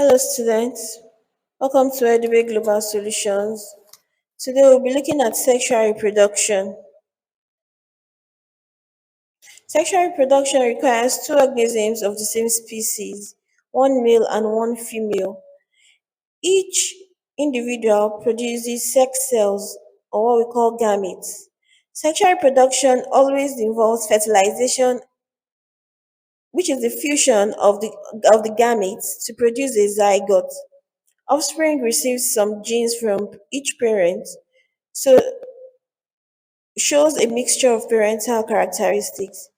Hello, students. Welcome to Edubbey Global Solutions. Today, we'll be looking at sexual reproduction. Sexual reproduction requires two organisms of the same species, one male and one female. Each individual produces sex cells, or what we call gametes. Sexual reproduction always involves fertilization, which is the fusion of the gametes to produce a zygote. Offspring receives some genes from each parent, so shows a mixture of parental characteristics.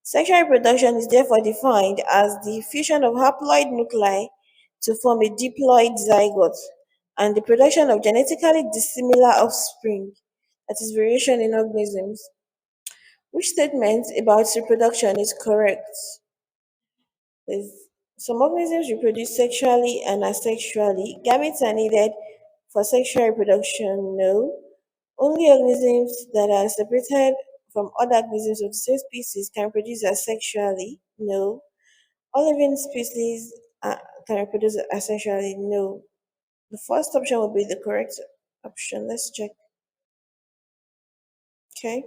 Sexual reproduction is therefore defined as the fusion of haploid nuclei to form a diploid zygote and the production of genetically dissimilar offspring, that is, variation in organisms. Which statement about reproduction is correct? There's some organisms reproduce sexually and asexually. Gametes are needed for sexual reproduction. No. Only organisms that are separated from other organisms of the same species can reproduce asexually. No. All living species can reproduce asexually. No. The first option will be the correct option. Let's check. Okay.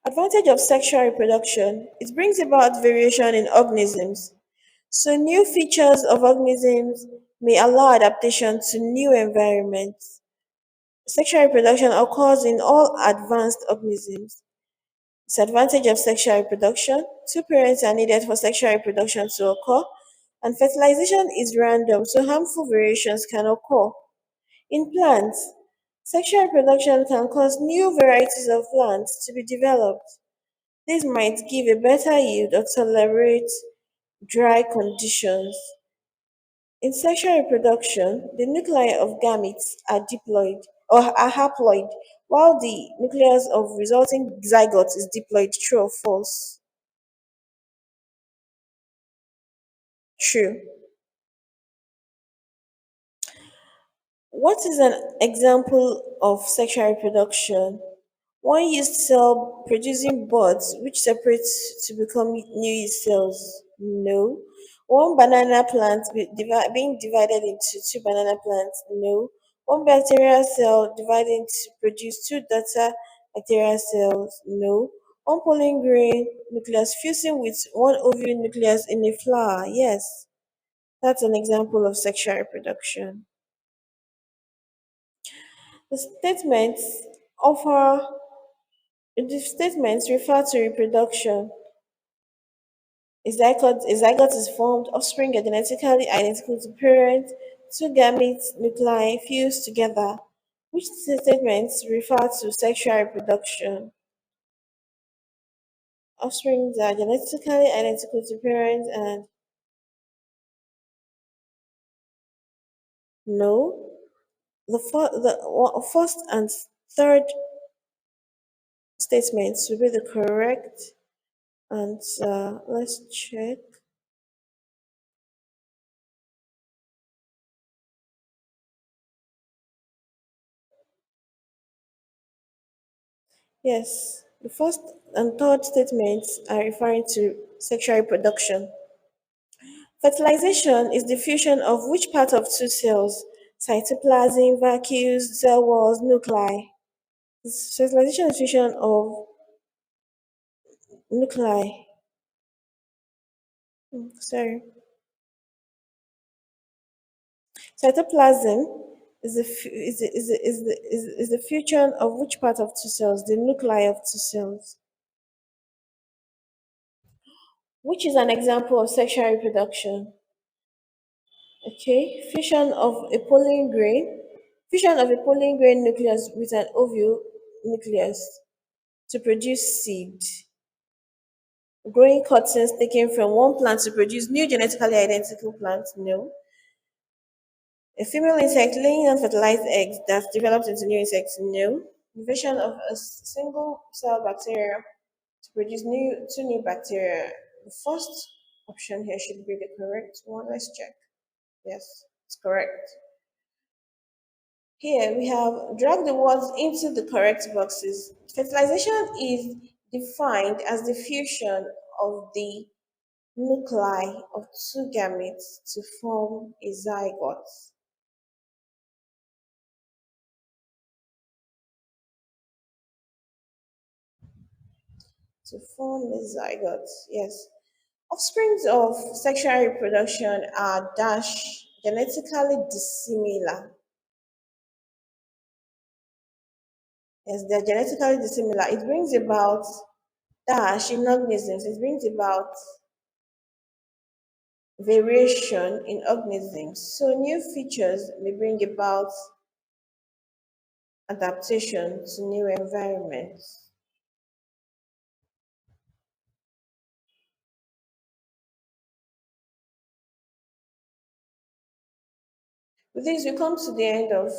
Advantage of sexual reproduction. It brings about variation in organisms. So new features of organisms may allow adaptation to new environments. Sexual reproduction occurs in all advanced organisms. Disadvantage of sexual reproduction: two parents are needed for sexual reproduction to occur, and fertilization is random, so harmful variations can occur. In plants, sexual reproduction can cause new varieties of plants to be developed. This might give a better yield or tolerate dry conditions. In sexual reproduction, the nuclei of gametes are diploid or are haploid, while the nucleus of resulting zygote is diploid. True or false? True. What is an example of sexual reproduction? One yeast cell producing buds which separates to become new yeast cells. No. One banana plant being divided into two banana plants. No. One bacterial cell dividing to produce two daughter bacterial cells. No. One pollen grain nucleus fusing with one ovule nucleus in a flower. Yes, that's an example of sexual reproduction. The statements offer the statements refer to reproduction. A zygote is formed, offspring are genetically identical to parent, two gametes nuclei fuse together. Which statements refer to sexual reproduction? Offspring are genetically identical to parent and no. First and third statements will be the correct answer. Let's check. Yes, the first and third statements are referring to sexual reproduction. Fertilization is the fusion of which part of two cells? Cytoplasm, vacuoles, cell walls, nuclei. Fertilization is fusion of nuclei. Sorry. Cytoplasm is the fusion of which part of two cells? The nuclei of two cells. Which is an example of sexual reproduction? Okay, fusion of a pollen grain nucleus with an ovule nucleus to produce seed. Growing cuttings taken from one plant to produce new genetically identical plants. No. A female insect laying unfertilized eggs that develops into new insects. No. Invasion of a single cell bacteria to produce two new bacteria. The first option here should be the correct one. Let's check. Yes, it's correct. Here we have drag the words into the correct boxes. Fertilization is defined as the fusion of the nuclei of two gametes to form a zygote. To form a zygote, yes. Offsprings of sexual reproduction are dash genetically dissimilar. Yes, they're genetically dissimilar. It brings about dash in organisms. It brings about variation in organisms. So new features may bring about adaptation to new environments. With this, we come to the end of